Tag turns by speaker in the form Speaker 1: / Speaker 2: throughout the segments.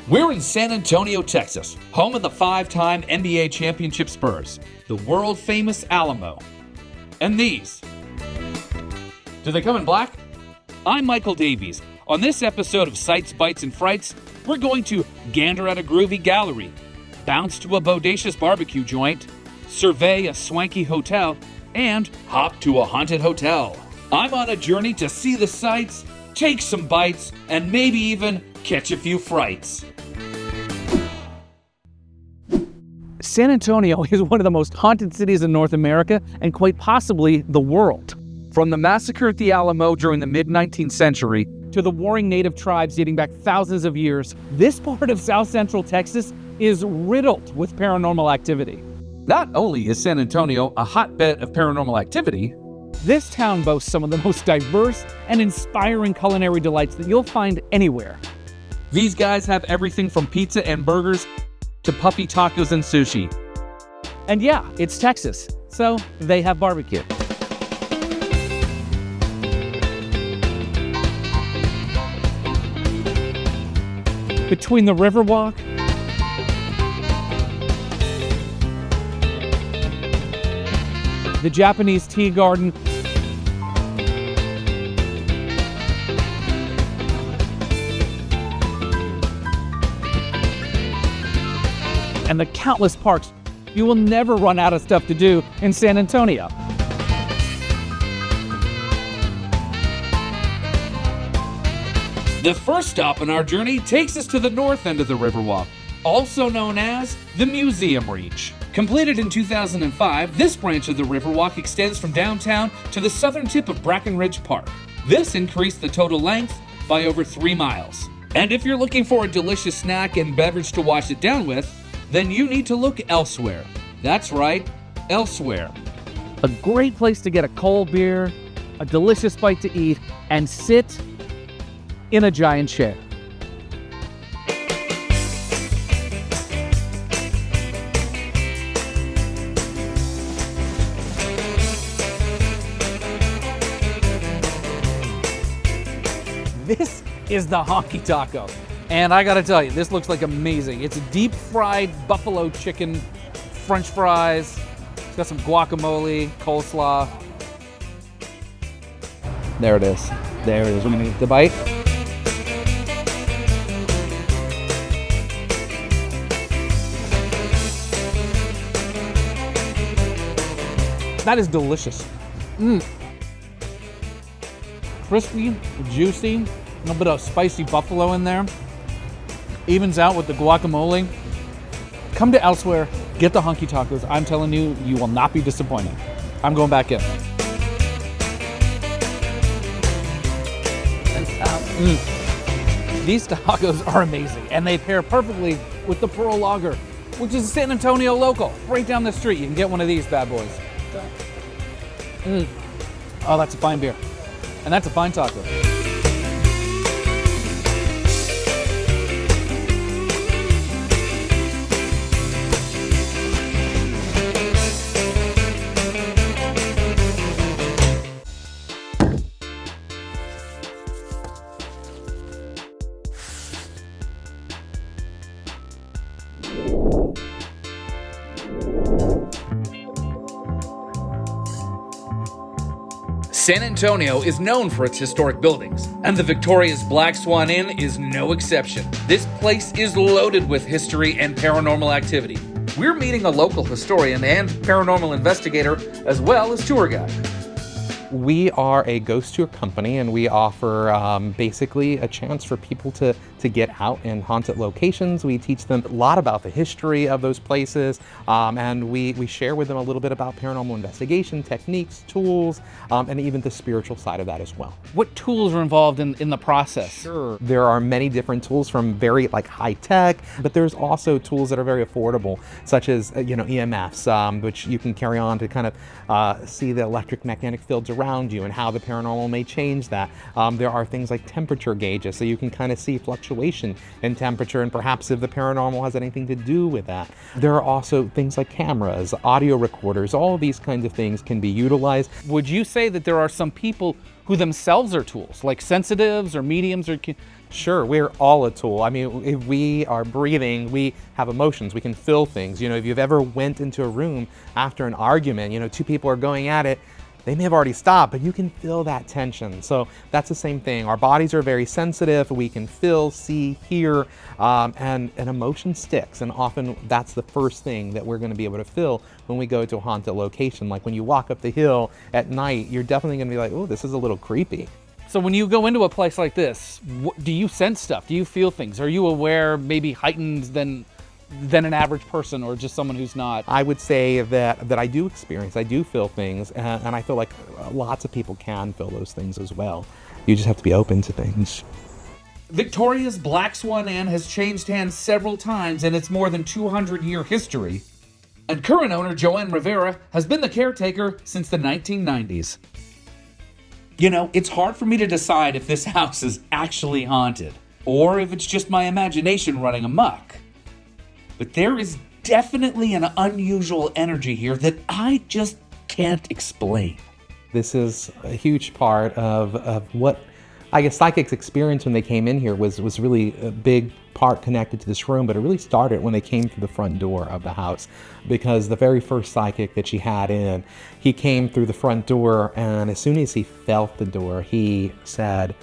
Speaker 1: We're in San Antonio, Texas, home of the 5-time NBA championship Spurs, the world-famous Alamo. And these. Do they come in black? I'm Michael Davies. On this episode of Sights, Bites, and Frights, we're going to gander at a groovy gallery, bounce to a bodacious barbecue joint, survey a swanky hotel, and hop to a haunted hotel. I'm on a journey to see the sights, take some bites, and maybe even catch a few frights.
Speaker 2: San Antonio is one of the most haunted cities in North America and quite possibly the world. From the massacre at the Alamo during the mid-19th century to the warring native tribes dating back thousands of years, this part of South Central Texas is riddled with paranormal activity.
Speaker 1: Not only is San Antonio a hotbed of paranormal activity,
Speaker 2: this town boasts some of the most diverse and inspiring culinary delights that you'll find anywhere.
Speaker 1: These guys have everything from pizza and burgers to puffy tacos and sushi.
Speaker 2: And yeah, it's Texas, so they have barbecue. Between the Riverwalk, the Japanese tea garden, and the countless parks, you will never run out of stuff to do in San Antonio.
Speaker 1: The first stop on our journey takes us to the north end of the Riverwalk, also known as the Museum Reach. Completed in 2005, this branch of the Riverwalk extends from downtown to the southern tip of Brackenridge Park. This increased the total length by over 3 miles. And if you're looking for a delicious snack and beverage to wash it down with, then you need to look elsewhere. That's right, elsewhere.
Speaker 2: A great place to get a cold beer, a delicious bite to eat, and sit in a giant chair. This is the Honky Taco. And I gotta tell you, this looks like amazing. It's a deep fried buffalo chicken, french fries. It's got some guacamole, coleslaw. There it is. There it is. We're gonna get the bite. That is delicious. Crispy, juicy, a little bit of spicy buffalo in there. Evens out with the guacamole. Come to elsewhere, get the Honky Tacos. I'm telling you, you will not be disappointed. I'm going back in. These tacos are amazing, and they pair perfectly with the Pearl Lager, which is a San Antonio local. Right down the street, you can get one of these bad boys. Oh, that's a fine beer. And that's a fine taco.
Speaker 1: San Antonio is known for its historic buildings, and the Victoria's Black Swan Inn is no exception. This place is loaded with history and paranormal activity. We're meeting a local historian and paranormal investigator, as well as tour guide.
Speaker 3: We are a ghost tour company, and we offer basically a chance for people to get out in haunted locations. We teach them a lot about the history of those places, and we share with them a little bit about paranormal investigation techniques, tools, and even the spiritual side of that as well.
Speaker 2: What tools are involved in the process?
Speaker 3: Sure. There are many different tools, from very high tech, but there's also tools that are very affordable, such as EMFs, which you can carry on to kind of see the electric magnetic fields around you and how the paranormal may change that. There are things like temperature gauges, so you can kind of see fluctuations fluctuation in temperature, and perhaps if the paranormal has anything to do with that. There are also things like cameras, audio recorders, all of these kinds of things can be utilized.
Speaker 2: Would you say that there are some people who themselves are tools, like sensitives or mediums or...
Speaker 3: Sure, we're all a tool. I mean, if we are breathing, we have emotions, we can feel things. You know, if you've ever went into a room after an argument, you know, two people are going at it, they may have already stopped, but you can feel that tension. So that's the same thing. Our bodies are very sensitive. We can feel, see, hear, and emotion sticks. And often that's the first thing that we're going to be able to feel when we go to a haunted location. Like when you walk up the hill at night, you're definitely going to be like, oh, this is a little creepy.
Speaker 2: So when you go into a place like this, do you sense stuff? Do you feel things? Are you aware, maybe heightened than an average person, or just someone who's not?
Speaker 3: I would say that I do experience, I do feel things, and I feel like lots of people can feel those things as well. You just have to be open to things.
Speaker 1: Victoria's Black Swan Inn has changed hands several times in its more than 200-year history, and current owner Joanne Rivera has been the caretaker since the 1990s. You know, it's hard for me to decide if this house is actually haunted, or if it's just my imagination running amok. But there is definitely an unusual energy here that I just can't explain.
Speaker 3: This is a huge part of what I guess psychics experienced when they came in here was really a big part connected to this room, but it really started when they came through the front door of the house, because the very first psychic that she had in, he came through the front door, and as soon as he felt the door, he said,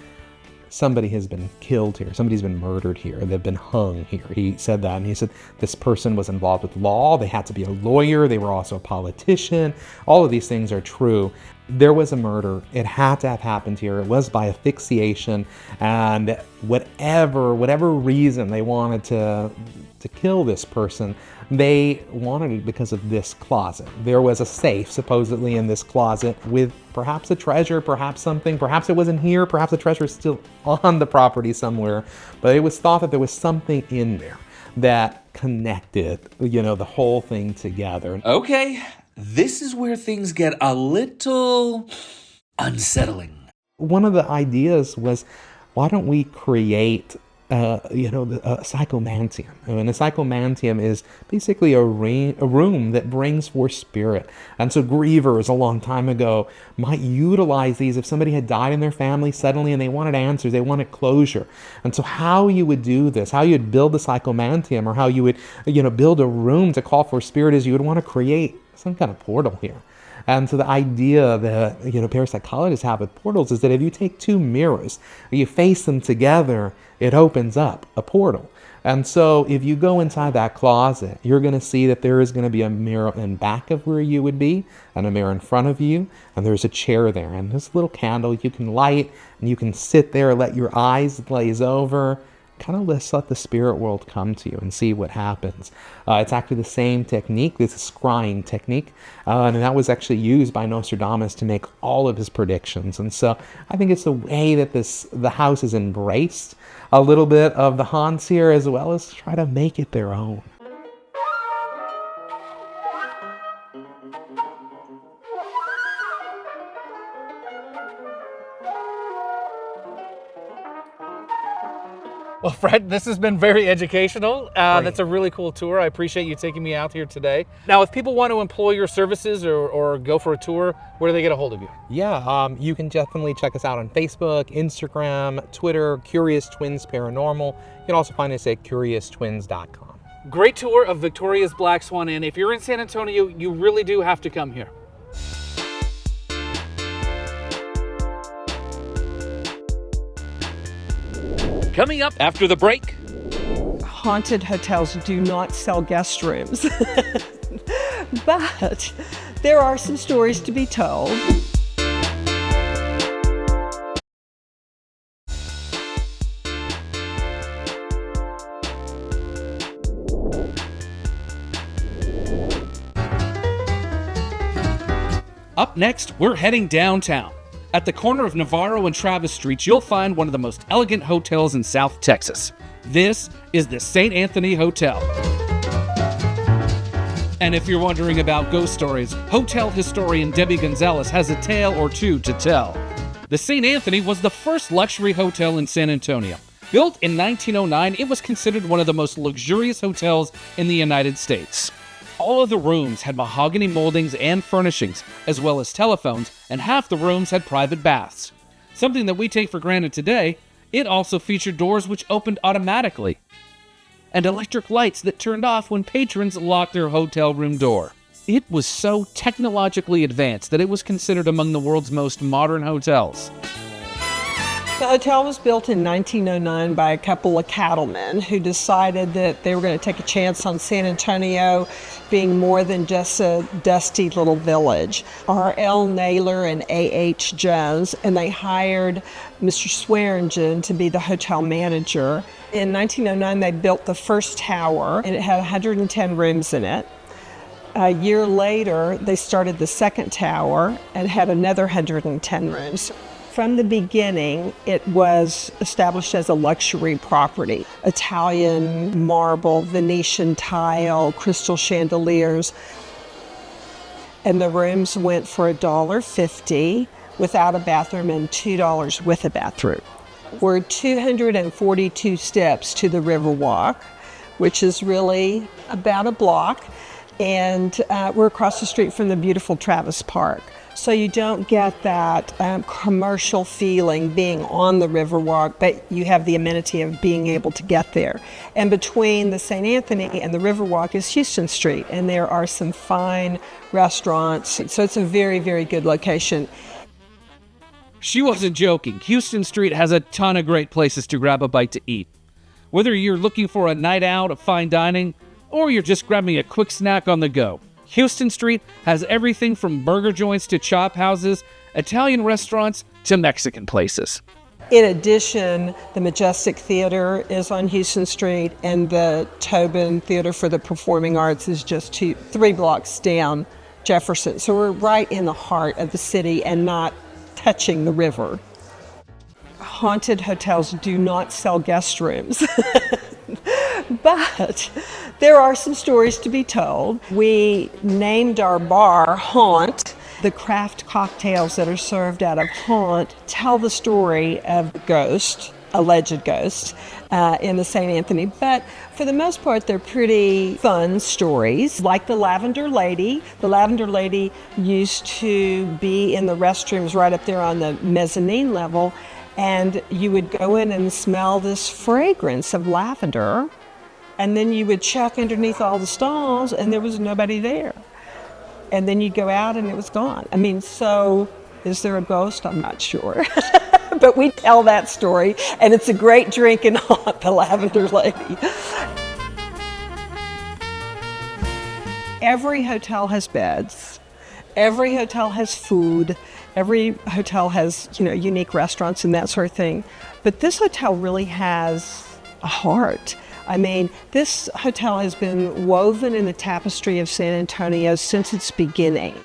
Speaker 3: somebody has been killed here. Somebody's been murdered here. They've been hung here. He said that, and he said this person was involved with law. They had to be a lawyer. They were also a politician. All of these things are true. There was a murder. It had to have happened here. It was by asphyxiation, and whatever reason they wanted to kill this person, they wanted it because of this closet. There was a safe supposedly in this closet with perhaps a treasure, perhaps something, perhaps it wasn't here, perhaps the treasure is still on the property somewhere, but it was thought that there was something in there that connected, you know, the whole thing together.
Speaker 1: Okay, this is where things get a little unsettling.
Speaker 3: One of the ideas was, why don't we create a psychomantium? And a psychomantium is basically a room that brings forth spirit. And so grievers a long time ago might utilize these if somebody had died in their family suddenly and they wanted answers, they wanted closure. And so how you would do this, how you would build the psychomantium, or how you would build a room to call for spirit, is you would want to create some kind of portal here. And so the idea that parapsychologists have with portals is that if you take two mirrors, you face them together, it opens up a portal. And so if you go inside that closet, you're going to see that there is going to be a mirror in back of where you would be, and a mirror in front of you, and there's a chair there, and this little candle you can light, and you can sit there, let your eyes glaze over, kind of let the spirit world come to you and see what happens. It's actually the same technique, this scrying technique, and that was actually used by Nostradamus to make all of his predictions. And so I think it's the way that the house has embraced a little bit of the haunts here, as well as try to make it their own.
Speaker 2: Well, Fred, this has been very educational. That's a really cool tour. I appreciate you taking me out here today. Now, if people want to employ your services or go for a tour, where do they get a hold of you?
Speaker 3: Yeah, you can definitely check us out on Facebook, Instagram, Twitter, Curious Twins Paranormal. You can also find us at CuriousTwins.com.
Speaker 2: Great tour of Victoria's Black Swan Inn. If you're in San Antonio, you really do have to come here. Coming up after the break.
Speaker 4: Haunted hotels do not sell guest rooms, but there are some stories to be told.
Speaker 1: Up next, we're heading downtown. At the corner of Navarro and Travis Streets, you'll find one of the most elegant hotels in South Texas. This is the St. Anthony Hotel. And if you're wondering about ghost stories, hotel historian Debbie Gonzalez has a tale or two to tell. The St. Anthony was the first luxury hotel in San Antonio.
Speaker 2: Built in 1909, it was considered one of the most luxurious hotels in the United States. All of the rooms had mahogany moldings and furnishings, as well as telephones, and half the rooms had private baths. Something that we take for granted today, it also featured doors which opened automatically, and electric lights that turned off when patrons locked their hotel room door. It was so technologically advanced that it was considered among the world's most modern hotels.
Speaker 4: The hotel was built in 1909 by a couple of cattlemen who decided that they were going to take a chance on San Antonio being more than just a dusty little village. R.L. Naylor and A.H. Jones, and they hired Mr. Swearingen to be the hotel manager. In 1909, they built the first tower, and it had 110 rooms in it. A year later, they started the second tower and had another 110 rooms. From the beginning, it was established as a luxury property. Italian marble, Venetian tile, crystal chandeliers. And the rooms went for $1.50 without a bathroom and $2 with a bathroom. We're 242 steps to the Riverwalk, which is really about a block. And we're across the street from the beautiful Travis Park. So you don't get that commercial feeling being on the Riverwalk, but you have the amenity of being able to get there. And between the St. Anthony and the Riverwalk is Houston Street, and there are some fine restaurants. So it's a very, very good location.
Speaker 2: She wasn't joking. Houston Street has a ton of great places to grab a bite to eat. Whether you're looking for a night out of fine dining, or you're just grabbing a quick snack on the go, Houston Street has everything from burger joints to chop houses, Italian restaurants to Mexican places.
Speaker 4: In addition, the Majestic Theater is on Houston Street, and the Tobin Theater for the Performing Arts is just 3 blocks down Jefferson. So we're right in the heart of the city and not touching the river. Haunted hotels do not sell guest rooms. But there are some stories to be told. We named our bar Haunt. The craft cocktails that are served out of Haunt tell the story of the ghost, alleged ghost, in the St. Anthony. But for the most part, they're pretty fun stories, like the Lavender Lady. The Lavender Lady used to be in the restrooms right up there on the mezzanine level, and you would go in and smell this fragrance of lavender. And then you would check underneath all the stalls, and there was nobody there. And then you'd go out, and it was gone. I mean, so is there a ghost? I'm not sure. But we tell that story, and it's a great drink in Haunt, the Lavender Lady. Every hotel has beds. Every hotel has food. Every hotel has, unique restaurants and that sort of thing. But this hotel really has a heart. I mean, this hotel has been woven in the tapestry of San Antonio since its beginning.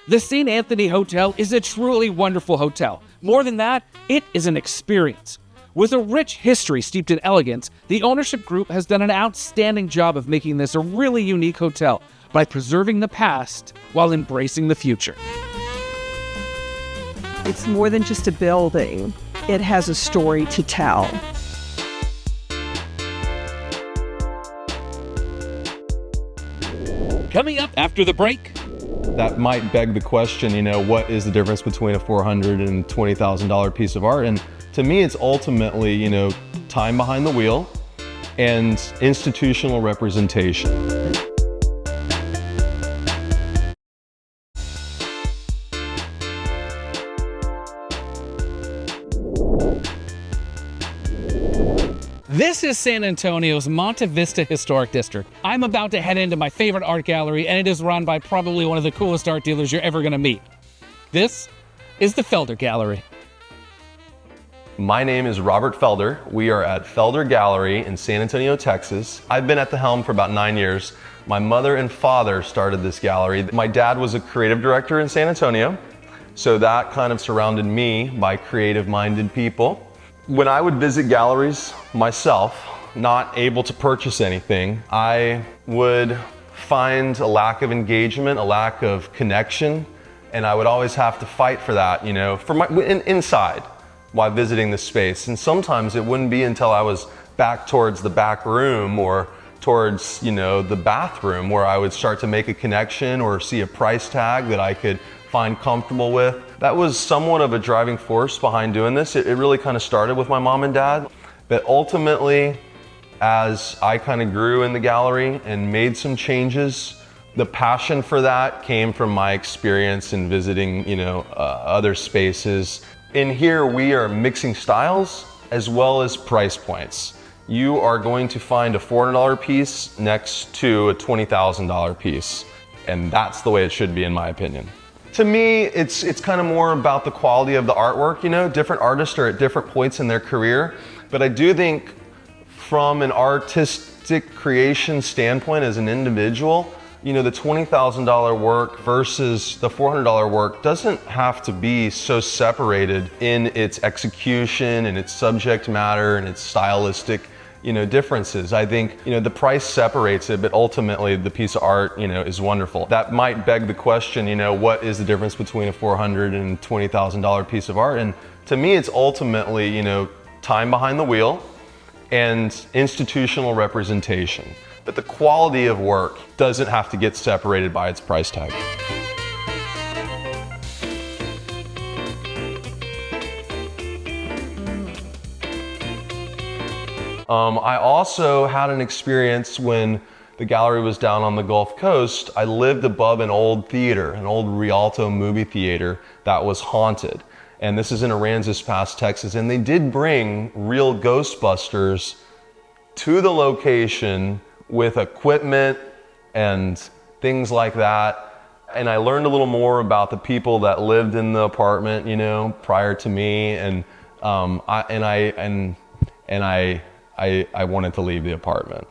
Speaker 2: The St. Anthony Hotel is a truly wonderful hotel. More than that, it is an experience. With a rich history steeped in elegance, the ownership group has done an outstanding job of making this a really unique hotel by preserving the past while embracing the future.
Speaker 4: It's more than just a building. It has a story to tell.
Speaker 1: Coming up after the break.
Speaker 5: That might beg the question, what is the difference between a $400,000 and $20,000 piece of art? And to me, it's ultimately, time behind the wheel and institutional representation.
Speaker 2: This is San Antonio's Monte Vista Historic District. I'm about to head into my favorite art gallery, and it is run by probably one of the coolest art dealers you're ever going to meet. This is the Felder Gallery.
Speaker 5: My name is Robert Felder. We are at Felder Gallery in San Antonio, Texas. I've been at the helm for about 9 years. My mother and father started this gallery. My dad was a creative director in San Antonio, so that kind of surrounded me by creative-minded people. When I would visit galleries myself, not able to purchase anything, I would find a lack of engagement, a lack of connection, and I would always have to fight for that, for my inside. while visiting the space. And sometimes it wouldn't be until I was back towards the back room or towards, you know, the bathroom where I would start to make a connection or see a price tag that I could find comfortable with. That was somewhat of a driving force behind doing this. It really kind of started with my mom and dad, but ultimately, as I kind of grew in the gallery and made some changes, the passion for that came from my experience in visiting, you know, other spaces. In here, we are mixing styles as well as price points. You are going to find a $400 piece next to a $20,000 piece. And that's the way it should be, in my opinion. To me, it's kind of more about the quality of the artwork. You know, different artists are at different points in their career, but I do think from an artistic creation standpoint as an individual, you know, the $20,000 work versus the $400 work doesn't have to be so separated in its execution and its subject matter and its stylistic, you know, differences. I think, you know, the price separates it, but ultimately the piece of art, you know, is wonderful. That might beg the question, you know, what is the difference between a $400 and $20,000 piece of art? And to me, it's ultimately, you know, time behind the wheel and institutional representation. But the quality of work doesn't have to get separated by its price tag. I also had an experience when the gallery was down on the Gulf Coast. I lived above an old theater, an old Rialto movie theater that was haunted. And this is in Aransas Pass, Texas. And they did bring real Ghostbusters to the location with equipment and things like that. And I learned a little more about the people that lived in the apartment, you know, prior to me. And I wanted to leave the apartment.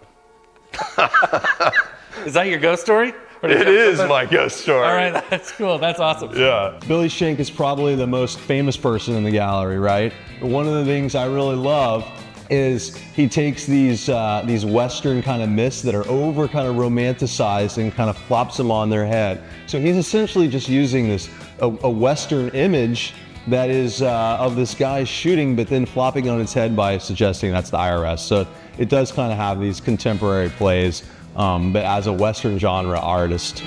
Speaker 1: Is that your ghost story?
Speaker 5: It is my ghost story.
Speaker 1: All right, that's cool. That's awesome.
Speaker 5: Yeah.
Speaker 6: Billy Schenk is probably the most famous person in the gallery, right? But one of the things I really love is he takes these Western kind of myths that are over kind of romanticized and kind of flops them on their head. So he's essentially just using this, a Western image that is of this guy shooting, but then flopping on its head by suggesting that's the IRS. So it does kind of have these contemporary plays, but as a Western genre artist.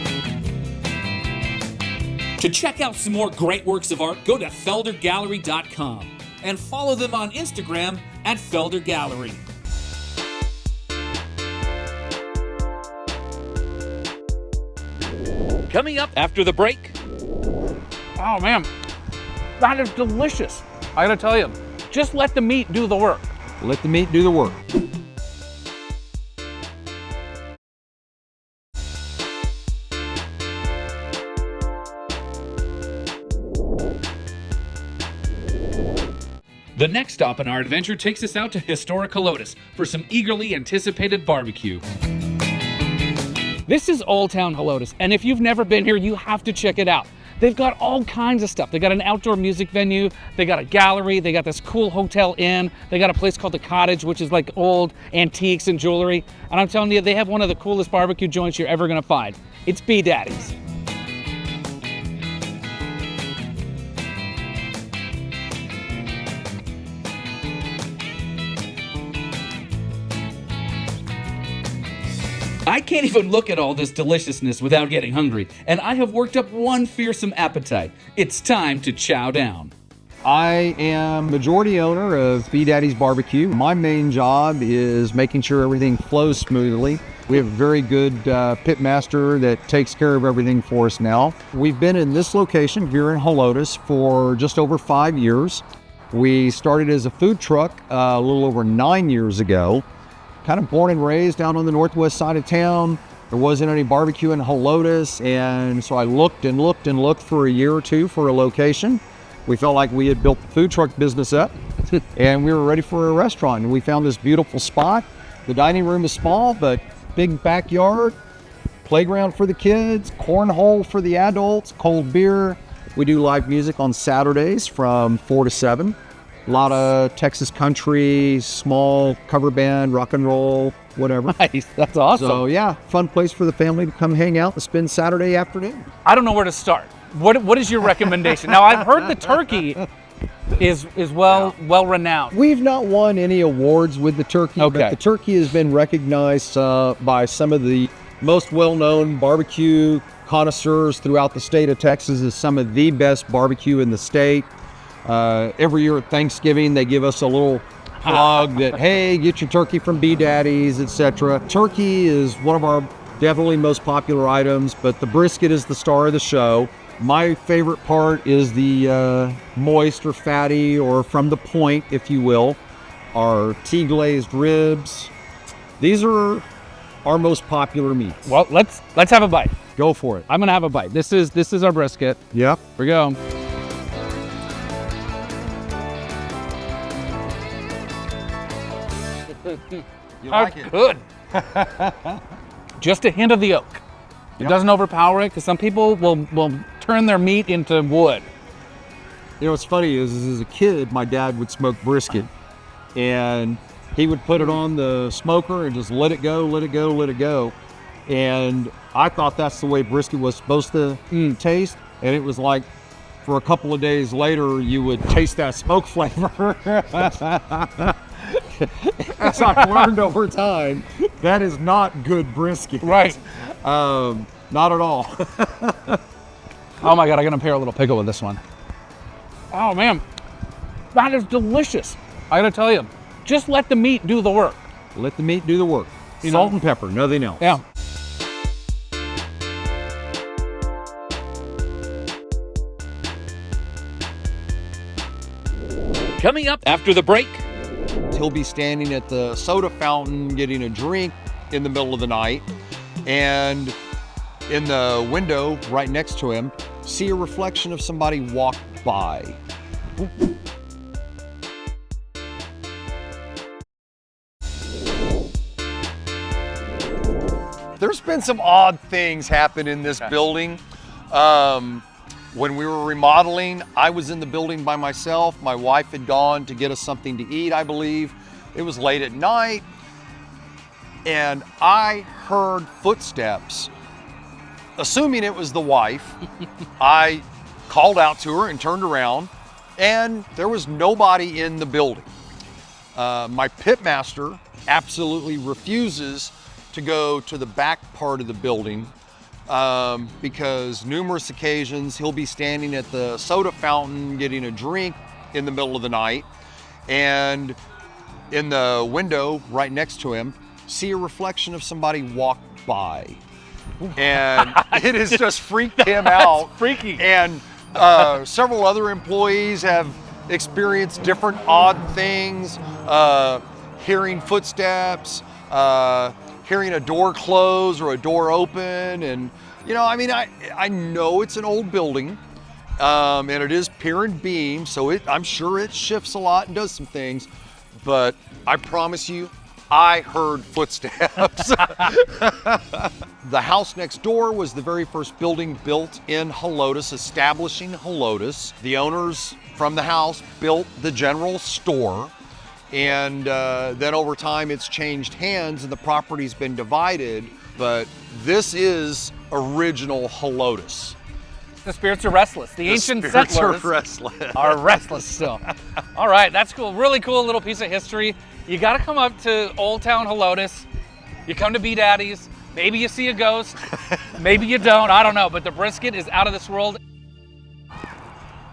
Speaker 1: To check out some more great works of art, go to feldergallery.com and follow them on Instagram at Felder Gallery. Coming up after the break.
Speaker 2: Oh man, that is delicious. I gotta tell you, just let the meat do the work.
Speaker 6: Let the meat do the work.
Speaker 1: The next stop in our adventure takes us out to historic Helotes for some eagerly anticipated barbecue.
Speaker 2: This is Old Town Helotes, and if you've never been here, you have to check it out. They've got all kinds of stuff. They got an outdoor music venue, they got a gallery, they got this cool hotel inn, they got a place called the Cottage, which is like old antiques and jewelry. And I'm telling you, they have one of the coolest barbecue joints you're ever gonna find. It's B Daddy's.
Speaker 1: I can't even look at all this deliciousness without getting hungry, and I have worked up one fearsome appetite. It's time to chow down.
Speaker 6: I am majority owner of B Daddy's Barbecue. My main job is making sure everything flows smoothly. We have a very good pit master that takes care of everything for us now. We've been in this location here in Helotes for just over 5 years. We started as a food truck a little over 9 years ago. Kind of born and raised down on the northwest side of town. There wasn't any barbecue in Helotes, and so I looked and looked and looked for a year or two for a location. We felt like we had built the food truck business up and we were ready for a restaurant, and we found this beautiful spot. The dining room is small, but big backyard, playground for the kids, cornhole for the adults, cold beer. We do live music on Saturdays from 4 to 7. A lot of Texas country, small cover band, rock and roll, whatever.
Speaker 2: Nice, that's awesome.
Speaker 6: So yeah, fun place for the family to come hang out and spend Saturday afternoon.
Speaker 2: I don't know where to start. What is your recommendation? Now, I've heard the turkey is well renowned.
Speaker 6: We've not won any awards with the turkey,
Speaker 2: Okay.
Speaker 6: but the turkey has been recognized by some of the most well-known barbecue connoisseurs throughout the state of Texas as some of the best barbecue in the state. Every year at Thanksgiving, they give us a little plug that, hey, get your turkey from B Daddy's, etc. Turkey is one of our definitely most popular items, but the brisket is the star of the show. My favorite part is the moist or fatty, or from the point, if you will, our tea glazed ribs. These are our most popular meats.
Speaker 2: Well, let's have a bite.
Speaker 6: Go for it.
Speaker 2: I'm gonna have a bite. This is our brisket.
Speaker 6: Yep.
Speaker 2: Here we go.
Speaker 6: You
Speaker 2: That's good. Just a hint of the oak. It doesn't overpower it, because some people will turn their meat into wood.
Speaker 6: You know, what's funny is as a kid, my dad would smoke brisket, and he would put it on the smoker and just let it go, let it go, let it go. And I thought that's the way brisket was supposed to taste. And it was like, for a couple of days later, you would taste that smoke flavor. As I've learned over time, that is not good brisket.
Speaker 2: Right.
Speaker 6: Not at all.
Speaker 2: Oh my God, I'm gonna pair a little pickle with this one. Oh man, that is delicious. I gotta tell you, just let the meat do the work.
Speaker 6: Let the meat do the work.
Speaker 2: You
Speaker 6: Salt
Speaker 2: know?
Speaker 6: and pepper, nothing else.
Speaker 2: Yeah.
Speaker 1: Coming up after the break,
Speaker 6: He'll be standing at the soda fountain getting a drink in the middle of the night, and in the window right next to him, see a reflection of somebody walk by. There's been some odd things happen in this building. When we were remodeling, I was in the building by myself. My wife had gone to get us something to eat, I believe. It was late at night, and I heard footsteps. Assuming it was the wife, I called out to her and turned around, and there was nobody in the building. My pitmaster absolutely refuses to go to the back part of the building because numerous occasions he'll be standing at the soda fountain getting a drink in the middle of the night, and in the window right next to him, see a reflection of somebody walk by. And it has just freaked him out.
Speaker 2: Freaky.
Speaker 6: And several other employees have experienced different odd things, hearing footsteps, hearing a door close or a door open. And, you know, I mean, I know it's an old building, and it is pier and beam, so I'm sure it shifts a lot and does some things, but I promise you, I heard footsteps. The house next door was the very first building built in Helotes, establishing Helotes. The owners from the house built the general store, and then over time it's changed hands and the property's been divided, but this is original Helotes.
Speaker 2: The spirits are restless. The ancient settlers are restless still. All right, that's cool. Really cool little piece of history. You got to come up to Old Town Helotes. You come to B Daddy's. Maybe you see a ghost. Maybe you don't. I don't know. But the brisket is out of this world.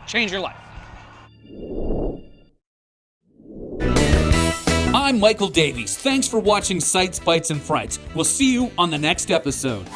Speaker 2: Change your life.
Speaker 1: I'm Michael Davies. Thanks for watching Sights, Bites, and Frights. We'll see you on the next episode.